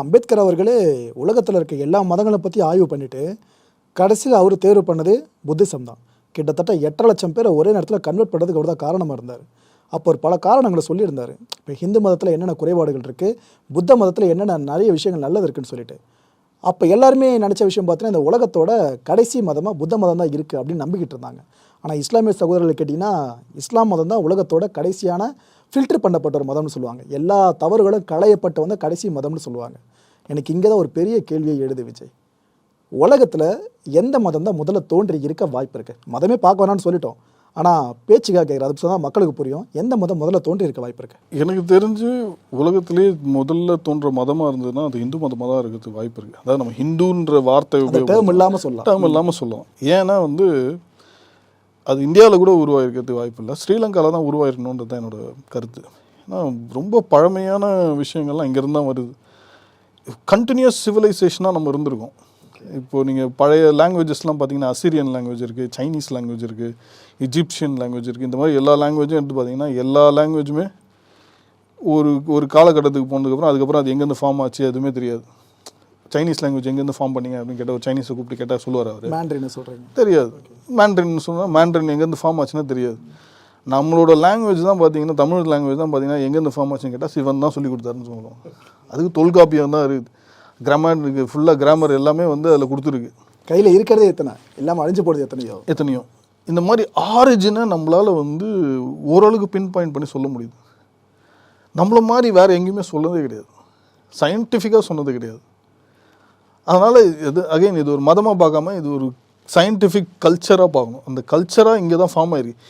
அம்பேத்கர் அவர்களே உலகத்தில் இருக்க எல்லா மதங்களை பற்றி ஆய்வு பண்ணிட்டு கடைசியில் அவர் தேர்வு பண்ணது புத்திசம் தான். கிட்டத்தட்ட 8,00,000 பேரை ஒரே நேரத்தில் கன்வெர்ட் பண்ணுறதுக்கு அவர் தான் காரணமாக இருந்தார். அப்போ ஒரு பல காரணங்களை சொல்லியிருந்தார். இப்போ ஹிந்து மதத்தில் என்னென்ன குறைபாடுகள் இருக்குது, புத்த மதத்தில் என்னென்ன நிறைய விஷயங்கள் நல்லது இருக்குன்னு சொல்லிட்டு. அப்போ எல்லாருமே நினச்ச விஷயம் பார்த்தீங்கன்னா இந்த உலகத்தோட கடைசி மதமாக புத்த மதம் தான் இருக்குது அப்படின்னு நம்பிக்கிட்டு இருந்தாங்க. ஆனால் இஸ்லாமிய சகோதரர்கள் கேட்டிங்கன்னா இஸ்லாம் மதம் தான் உலகத்தோட கடைசியான ஃபில்டர் பண்ணப்பட்ட ஒரு மதம்னு சொல்லுவாங்க. எல்லா தவறுகளும் களையப்பட்ட வந்து கடைசி மதம்னு சொல்லுவாங்க. எனக்கு இங்கே தான் ஒரு பெரிய கேள்வியை எழுது விஜய். உலகத்தில் எந்த மதம் தான் முதல்ல தோன்றி இருக்க வாய்ப்பு இருக்குது? மதமே பார்க்க வேணான்னு சொல்லிட்டோம், ஆனால் பேச்சுக்காக கேட்குறது அது சொன்னால் மக்களுக்கு புரியும். எந்த மதம் முதல்ல தோன்றி இருக்க வாய்ப்பு இருக்குது? எனக்கு தெரிஞ்சு உலகத்திலே முதல்ல தோன்ற மதமாக இருந்ததுன்னா அது இந்து மதமாக தான் இருக்கிறதுக்கு வாய்ப்பு இருக்குது. அதாவது நம்ம ஹிந்துன்ற வார்த்தை டேர்ம் இல்லாமல் சொல்லலாம். ஏன்னா வந்து அது இந்தியாவில் கூட உருவாயிருக்கிறதுக்கு வாய்ப்பு இல்லை, ஸ்ரீலங்காவில் தான் உருவாயிருக்கணுன்றது தான் என்னோட கருத்து. ஏன்னா ரொம்ப பழமையான விஷயங்கள்லாம் இங்கேருந்து தான் வருது. கண்டினியூஸ் சிவிலைசேஷனாக நம்ம இருந்திருக்கோம். இப்போது நீங்கள் பழைய லாங்குவேஜஸ்லாம் பார்த்தீங்கன்னா அசிரியன் லாங்குவேஜ் இருக்குது, சைனீஸ் லாங்குவேஜ் இருக்குது, இஜிப்சியன் லாங்குவேஜ் இருக்குது. இந்த மாதிரி எல்லா லாங்குவேஜும் எடுத்து பார்த்தீங்கன்னா எல்லா லாங்குவேஜுமே ஒரு காலகட்டத்துக்கு போனதுக்கப்புறம் அதுக்கப்புறம் அது எங்கேருந்து ஃபார்ம் ஆச்சு எதுவுமே தெரியாது. சைனீஸ் லாங்குவேஜ் எங்கேருந்து ஃபார்ம் பண்ணிங்க அப்படின்னு கேட்டால் ஒரு சைனீஸை கூப்பிட்டு கேட்டால் சொல்லுவார் அவர். மேண்ட்ரின் சொல்கிறீங்க? தெரியாது. மேண்ட்ரின் சொன்னால் மேண்ட்ரின் எங்கேருந்து ஃபார்ம் ஆச்சுன்னா தெரியாது. நம்மளோட லாங்குவேஜ் தான் பார்த்தீங்கன்னா தமிழ் லாங்குவேஜ் தான் பார்த்தீங்கன்னா எங்கேருந்து ஃபார்ம் ஆச்சுன்னு கேட்டால் சிவன் தான் சொல்லி கொடுத்தாருன்னு சொல்லுவோம். அதுக்கு தொல்காப்பியம் தான் இருக்குது. கிராமர் இருக்குது, ஃபுல்லாக கிராமர் எல்லாமே வந்து அதில் கொடுத்துருக்கு. கையில் இருக்கிறதே எத்தனை, எல்லாம் அழிஞ்சு போடுறது எத்தனையோ. இந்த மாதிரி ஆரிஜினை நம்மளால் வந்து ஓரளவுக்கு பின் பாயிண்ட் பண்ணி சொல்ல முடியுது. நம்மள மாதிரி வேறு எங்கேயுமே சொல்லவே கிடையாது, சயின்டிஃபிக்காக சொன்னது கிடையாது. அதனால் இது ஒரு மதமாக பார்க்காம இது ஒரு சயின்டிஃபிக் கல்ச்சராக பார்க்கணும். அந்த கல்ச்சராக இங்கே தான் ஃபார்ம் ஆயிருக்கு.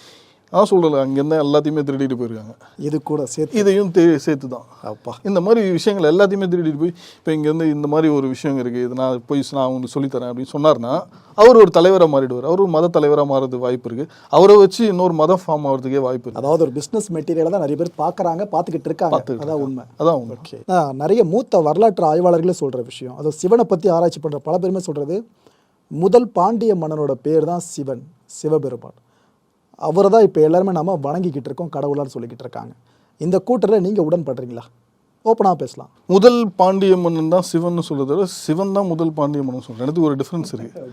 அதான் சொல்கிறல அங்கேருந்து எல்லாத்தையுமே திருடிட்டு போயிருக்காங்க. இது கூட சேர்த்து இதையும் சேர்த்து தான். அப்பா இந்த மாதிரி விஷயங்கள் எல்லாத்தையுமே திருடிட்டு போய் இப்போ இங்கேருந்து இந்த மாதிரி ஒரு விஷயம் இருக்குது, இது நான் உங்களுக்கு சொல்லித்தரேன் அப்படின்னு சொன்னார்னா அவர் ஒரு தலைவராக மாறிடுவார். அவர் ஒரு மத தலைவராக மாறதுக்கு வாய்ப்பு இருக்குது. அவரை வச்சு இன்னொரு மதம் ஃபார்ம் ஆகிறதுக்கே வாய்ப்பு இருக்குது. அதாவது ஒரு பிஸ்னஸ் மெட்டீரியலை தான் நிறைய பேர் பார்த்துக்கிட்டு இருக்காங்க. அதான் உண்மை. ஓகே. நிறைய மூத்த வரலாற்று ஆய்வாளர்களே சொல்கிற விஷயம், அது சிவனை பற்றி ஆராய்ச்சி பண்ணுற பல பேருமே சொல்கிறது, முதல் பாண்டிய மன்னனோட பேர் தான் சிவன், சிவபெருமான். அவரை தான் இப்போ எல்லாருமே நம்ம வணங்கிக்கிட்டு இருக்கோம், கடவுளான்னு சொல்லிக்கிட்டு இருக்காங்க. இந்த கூட்டத்தில் நீங்கள் உடன்படுறீங்களா? ஓப்பனாக பேசலாம். முதல் பாண்டிய மன்னன் தான் சிவன் சொல்கிறத விட சிவன் தான் முதல் பாண்டிய மன்னன் சொல்கிறேன். எனக்கு ஒரு டிஃப்ரென்ஸ் இருக்குது.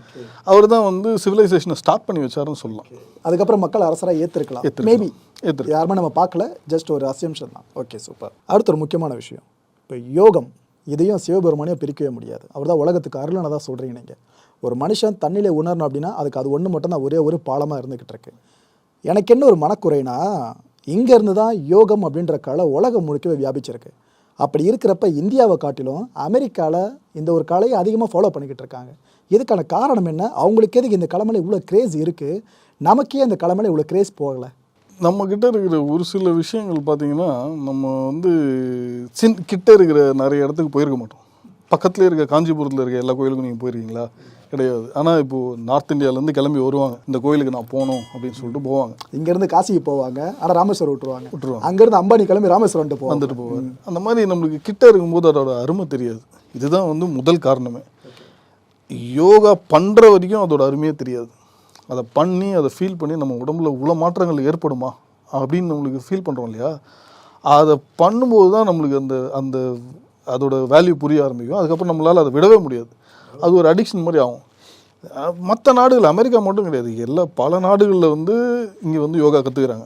அவர் தான் வந்து சிவிலைசேஷனை ஸ்டார்ட் பண்ணி வச்சாருன்னு சொல்லலாம். அதுக்கப்புறம் மக்கள் அரசராக ஏற்றிருக்கலாம், மேபி யாருமே நம்ம பார்க்கல, ஜஸ்ட் ஒரு அசம்ஷன் தான். Okay, super. அடுத்த ஒரு முக்கியமான விஷயம், இப்போ யோகம், இதையும் சிவபெருமானையும் பிரிக்கவே முடியாது. அவர் தான் உலகத்துக்கு அருள்னு தான் சொல்கிறீங்க நீங்கள். ஒரு மனுஷன் தண்ணியிலே உணரணும் அப்படின்னா அதுக்கு அது ஒன்று மட்டும் தான் ஒரே ஒரு பாலமாக இருந்துக்கிட்டு இருக்கு. எனக்கு என்ன ஒரு மனக்குறைனா, இங்கேருந்து தான் யோகம் அப்படின்ற கலை உலகம் முழுக்கவே வியாபிச்சிருக்கு. அப்படி இருக்கிறப்ப இந்தியாவை காட்டிலும் அமெரிக்காவில் இந்த ஒரு கலையை அதிகமாக ஃபாலோ பண்ணிக்கிட்டு இருக்காங்க. இதுக்கான காரணம் என்ன? அவங்களுக்கு எதுக்கு இந்த கலை மேலே இவ்வளோ கிரேஸ் இருக்குது, நமக்கே அந்த கலை மேலே இவ்வளோ கிரேஸ் போகலை? நம்மக்கிட்ட இருக்கிற ஒரு சில விஷயங்கள் பார்த்திங்கன்னா, நம்ம வந்து கிட்ட இருக்கிற நிறைய இடத்துக்கு போயிருக்க மாட்டோம். பக்கத்துலேயே இருக்க காஞ்சிபுரத்தில் இருக்க எல்லா கோயிலுக்கும் நீங்கள் போயிருக்கீங்களா? கிடையாது. ஆனால் இப்போது நார்த் இந்தியாவிலேருந்து கிளம்பி வருவாங்க, இந்த கோயிலுக்கு நான் போகணும் அப்படின்னு சொல்லிட்டு போவாங்க. இங்கேருந்து காசிக்கு போவாங்க, ஆனால் ராமேஸ்வரம் விட்டுருவாங்க. அங்கேருந்து அம்பானி கிளம்பி ராமேஸ்வரம் வந்துட்டு போவாங்க. அந்த மாதிரி நம்மளுக்கு கிட்ட இருக்கும்போது அதோட அருமை தெரியாது. இதுதான் வந்து முதல் காரணமே. யோகா பண்ணுற வரைக்கும் அதோட அருமையே தெரியாது. அதை பண்ணி அதை ஃபீல் பண்ணி நம்ம உடம்புல இவ்வளோ மாற்றங்கள் ஏற்படுமா அப்படின்னு நம்மளுக்கு ஃபீல் பண்ணுறோம் இல்லையா? அதை பண்ணும்போது தான் நம்மளுக்கு அந்த அதோட வேல்யூ புரிய ஆரம்பிக்கும். அதுக்கப்புறம் நம்மளால் அதை விடவே முடியாது. அது ஒரு அடிக்ஷன் மாதிரி ஆகும். மற்ற நாடுகள், அமெரிக்கா மட்டும் கிடையாது, பல நாடுகளில் வந்து இங்கே வந்து யோகா கற்றுக்கிறாங்க.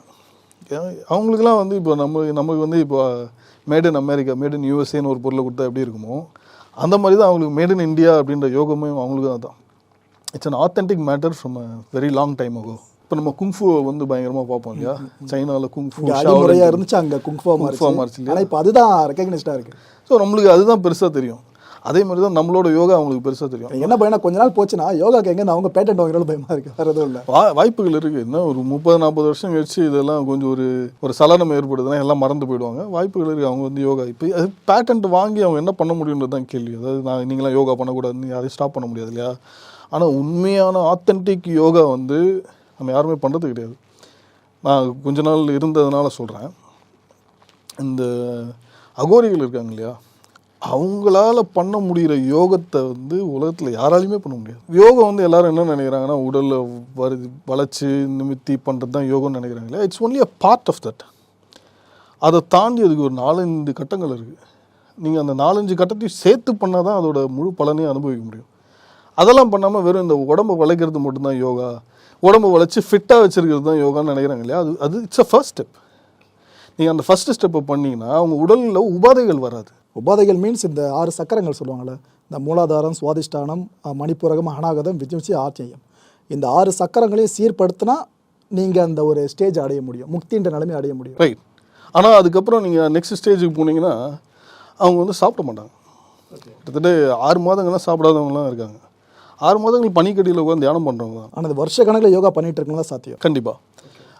அவங்களுக்குலாம் வந்து இப்போ நமக்கு வந்து இப்போ made in America, made in யூஎஸ்ஏன்னு ஒரு பொருளை கொடுத்தா எப்படி இருக்குமோ அந்த மாதிரி தான் அவங்களுக்கு மேட் இன் இந்தியா அப்படின்ற யோகமே அவங்களுக்கு தான். It's an authentic matter from a very long time ago. இப்போ நம்ம குங்ஃபுவை வந்து பயங்கரமாக பார்ப்போம் இல்லையா? சைனாவில் குங்ஃபு முறையாக இருந்துச்சு, அங்கே குங்ஃபுவா மாறிச்சு இல்லையா? இப்போ அதுதான் ரெகக்னைஸ்டாக இருக்குது. ஸோ நம்மளுக்கு அதுதான் பெருசாக தெரியும். அதே மாதிரி தான் நம்மளோட யோகா அவங்களுக்கு பெருசாக தெரியும். என்ன பயனா கொஞ்ச நாள் போச்சுன்னா யோகாக்கு எங்கே அவங்க பேட்டன்ட் வாங்குறது பயமாக இருக்குது. வேறு எதுவும் இல்லை, வாய்ப்புகள் இருக்குது. இன்னும் ஒரு 30-40 வருஷம் கழிச்சு இதெல்லாம் கொஞ்சம் ஒரு சலனம் ஏற்படுதுன்னா எல்லாம் மறந்து போயிடுவாங்க. வாய்ப்புகள் இருக்குது. அவங்க வந்து யோகா இப்போ அது பேட்டன்ட் வாங்கி அவங்க என்ன பண்ண முடியுன்றது தான் கேள்வி. அதாவது நீங்களாம் யோகா பண்ணக்கூடாதுன்னு யாரையும் ஸ்டாப் பண்ண முடியாது இல்லையா? ஆனால் உண்மையான ஆத்தென்டிக் யோகா வந்து நம்ம யாருமே பண்ணுறது கிடையாது. நான் கொஞ்ச நாள் இருந்ததுனால சொல்கிறேன். இந்த அகோரிகள் இருக்காங்க இல்லையா, அவங்களால பண்ண முடிகிற யோகத்தை வந்து உலகத்தில் யாராலையுமே பண்ண முடியாது. யோகம் வந்து எல்லாரும் என்ன நினைக்கிறாங்கன்னா உடலில் வளைச்சி நிமித்தி பண்ணுறது தான் யோகம்னு நினைக்கிறாங்க இல்லையா? It's only a part of that. அதை தாண்டி அதுக்கு ஒரு 4-5 கட்டங்கள் இருக்குது. நீங்கள் அந்த 4-5 கட்டத்தையும் சேர்த்து பண்ணால் தான் அதோட முழு பலனையும் அனுபவிக்க முடியும். அதெல்லாம் பண்ணாமல் வெறும் இந்த உடம்பை வளைக்கிறது மட்டும்தான் யோகா, உடம்பை வளைச்சி ஃபிட்டாக வச்சுருக்கிறது தான் யோகான்னு நினைக்கிறாங்க இல்லையா, அது இட்ஸ் அ ஃபர்ஸ்ட் ஸ்டெப். நீங்கள் அந்த ஃபஸ்ட்டு ஸ்டெப்பை பண்ணிங்கன்னா அவங்க உடலில் உபாதைகள் வராது. உபாதைகள் மீன்ஸ் இந்த 6 சக்கரங்கள் சொல்லுவாங்கள்ல, இந்த மூலாதாரம், சுவாதிஷ்டானம், மணிப்பூரகம், அநாகதம், விஜும்சி, ஆச்சயம். இந்த 6 சக்கரங்களையும் சீர்படுத்தினா நீங்கள் அந்த ஒரு ஸ்டேஜ் அடைய முடியும், முக்தின்ற நிலைமை அடைய முடியும். ரைட். ஆனால் அதுக்கப்புறம் நீங்கள் நெக்ஸ்ட் ஸ்டேஜுக்கு போனீங்கன்னா அவங்க வந்து சாப்பிட மாட்டாங்க. கிட்டத்தட்ட 6 மாதங்கள்லாம் சாப்பிடாதவங்கலாம் இருக்காங்க. 6 மாதங்கள் பனிக்கடியில் உட்காந்து தியானம் பண்ணுறவங்க தான். ஆனால் அது வருஷ கணக்கில் யோகா பண்ணிகிட்டு இருக்கணும் தான் சாத்தியம். கண்டிப்பாக.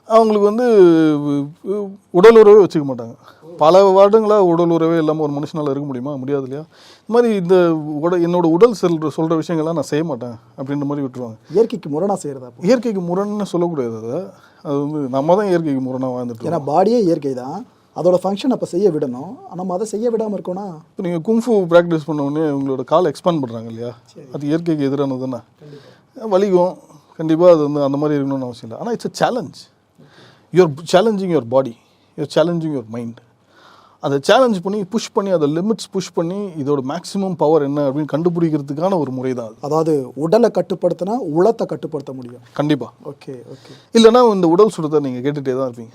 அவங்களுக்கு வந்து உடல் உறவே வச்சுக்க மாட்டாங்க. பல வருடங்களாக உடல் உறவே இல்லாமல் ஒரு மனுஷனால் இருக்க முடியுமா? முடியாது இல்லையா? இது மாதிரி இந்த என்னோட உடல் சொல்கிற விஷயங்கள்லாம் நான் செய்ய மாட்டேன் அப்படின்ற மாதிரி விட்டுருவாங்க. இயற்கைக்கு முரணாக செய்கிறதா? இயற்கைக்கு முரண்னு சொல்லக்கூடாது. அது வந்து நம்ம தான் இயற்கைக்கு முரணாக வாழ்ந்துட்டு. ஏன்னா பாடியே இயற்கை தான், அதோட ஃபங்க்ஷன் அப்போ செய்ய விடணும். நம்ம அதை செய்ய விடாமல் இருக்கோன்னா, இப்போ நீங்கள் குங்ஃபு ப்ராக்டிஸ் பண்ண உடனே உங்களோட கால் எக்ஸ்பாண்ட் பண்ணுறாங்க இல்லையா, அது இயற்கைக்கு எதிரானது தானே. வலிக்கும் கண்டிப்பாக, அது வந்து அந்த மாதிரி இருக்கணும்னு அவசியம் இல்லை. ஆனால் it's a challenge. You're challenging your body, you're challenging your mind. அதை சேலஞ்ச் பண்ணி புஷ் பண்ணி அதை லிமிட்ஸ் புஷ் பண்ணி இதோட மேக்ஸிமம் பவர் என்ன அப்படின்னு கண்டுபிடிக்கிறதுக்கான ஒரு முறை தான் அது. அதாவது உடலை கட்டுப்படுத்தினா உளத்தை கட்டுப்படுத்த முடியும். கண்டிப்பாக. Okay okay. இல்லைன்னா இந்த உடல் சுடுறதை நீங்கள் கேட்டுகிட்டே தான் இருப்பீங்க.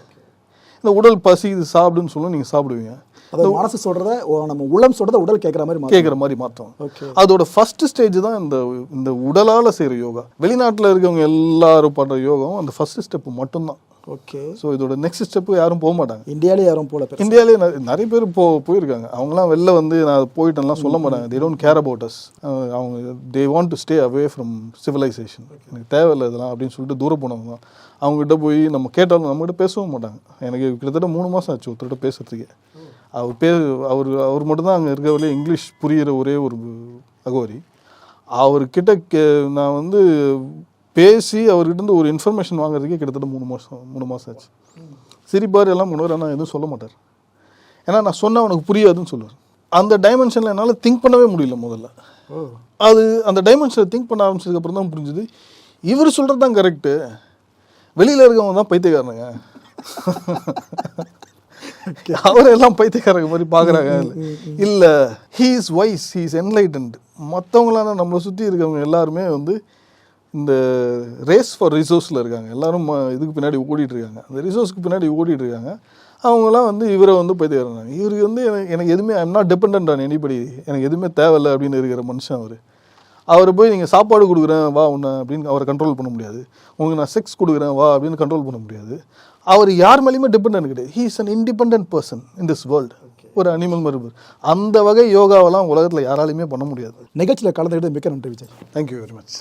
இந்த உடல் பசி இது சாப்பிடுன்னு சொல்லும், நீங்கள் சாப்பிடுவீங்க. அதாவது மனசு சொல்கிறத நம்ம உள்ளம் சொல்கிறத உடல் கேட்குற மாதிரி மாற்றோம். அதோட ஃபர்ஸ்ட் ஸ்டேஜ் தான் இந்த உடலால் செய்கிற யோகா. வெளிநாட்டில் இருக்கவங்க எல்லாரும் பண்ணுற யோகம் அந்த ஃபர்ஸ்ட் ஸ்டெப்பு மட்டும்தான். ஓகே. ஸோ இதோட நெக்ஸ்ட் ஸ்டெப்பு யாரும் போக மாட்டாங்க. இந்தியாவிலே யாரும் போல. இந்தியாவிலே நிறைய பேர் போயிருக்காங்க. அவங்களாம் வெளில வந்து நான் போயிட்டேன்லாம் சொல்ல மாட்டாங்க. They don't care about us. அவங்க they want to stay away from civilisation. எனக்கு தேவையில்லை இதெல்லாம் அப்படின்னு சொல்லிட்டு தூரம் போனவங்க தான். அவங்ககிட்ட போய் நம்ம கேட்டாலும் நம்மகிட்ட பேசவும் மாட்டாங்க. எனக்கு கிட்டத்தட்ட 3 மாதம் ஆச்சு ஒருத்தர்கிட்ட பேசுறதுக்கு. அவர் மட்டும்தான் அங்கே இருக்கவங்களே இங்கிலீஷ் புரிகிற ஒரே ஒரு அகோரி. அவர்கிட்ட நான் வந்து பேசி அவர்கிட்ட ஒரு இன்ஃபர்மேஷன் வாங்குறதுக்கே கிட்டத்தட்ட 3 மாதம் ஆச்சு. சிரிப்பார், எல்லாம் பண்ணுவார், ஆனால் எதுவும் சொல்ல மாட்டார். ஏன்னா நான் சொன்னால் அவனுக்கு புரியாதுன்னு சொல்லுவார். அந்த டைமென்ஷனில் என்னால் திங்க் பண்ணவே முடியல முதல்ல. அது அந்த டைமென்ஷனில் திங்க் பண்ண ஆரம்பிச்சதுக்கப்புறம் தான் புரிஞ்சுது, இவர் சொல்கிறது தான் கரெக்டு, வெளியில் இருக்கவங்க தான் பைத்தியக்காரனுங்க. அவரெல்லாம் பைத்தியக்காரங்க மாதிரி பார்க்குறாங்க. இல்லை, he is wise, he is enlightened. மற்றவங்களான நம்மளை சுற்றி இருக்கவங்க எல்லாருமே வந்து இந்த ரேஸ் ஃபார் ரிசோர்ஸில் இருக்காங்க. எல்லோரும் இதுக்கு பின்னாடி ஓடிட்டுருக்காங்க, அந்த ரிசோர்ஸ்க்கு பின்னாடி ஓடிட்டுருக்காங்க. அவங்களாம் வந்து இவரை வந்து பைத்தியக்காரங்க. இவருக்கு வந்து எனக்கு எதுவுமே I am not depend on anybody, எனக்கு எதுவுமே தேவையில்லை அப்படின்னு இருக்கிற மனுஷன் அவர். அவரை போய் நீங்கள் சாப்பாடு கொடுக்குறேன் வா உன்னை அப்படின்னு அவரை கண்ட்ரோல் பண்ண முடியாது. உங்களுக்கு நான் செக்ஸ் கொடுக்குறேன் வா அப்படின்னு கண்ட்ரோல் பண்ண முடியாது. அவர் யார் மேலேயுமே டிபெண்ட் கிடையாது. He is an independent person in this world. ஒரு அனிமல் மறுபர். அந்த வகை யோகாவெல்லாம் உலகத்தில் யாராலையுமே பண்ண முடியாது. நிகழ்ச்சியில் கலந்துக்கிட்டு மிக்க நன்றி விஜய். Thank you very much.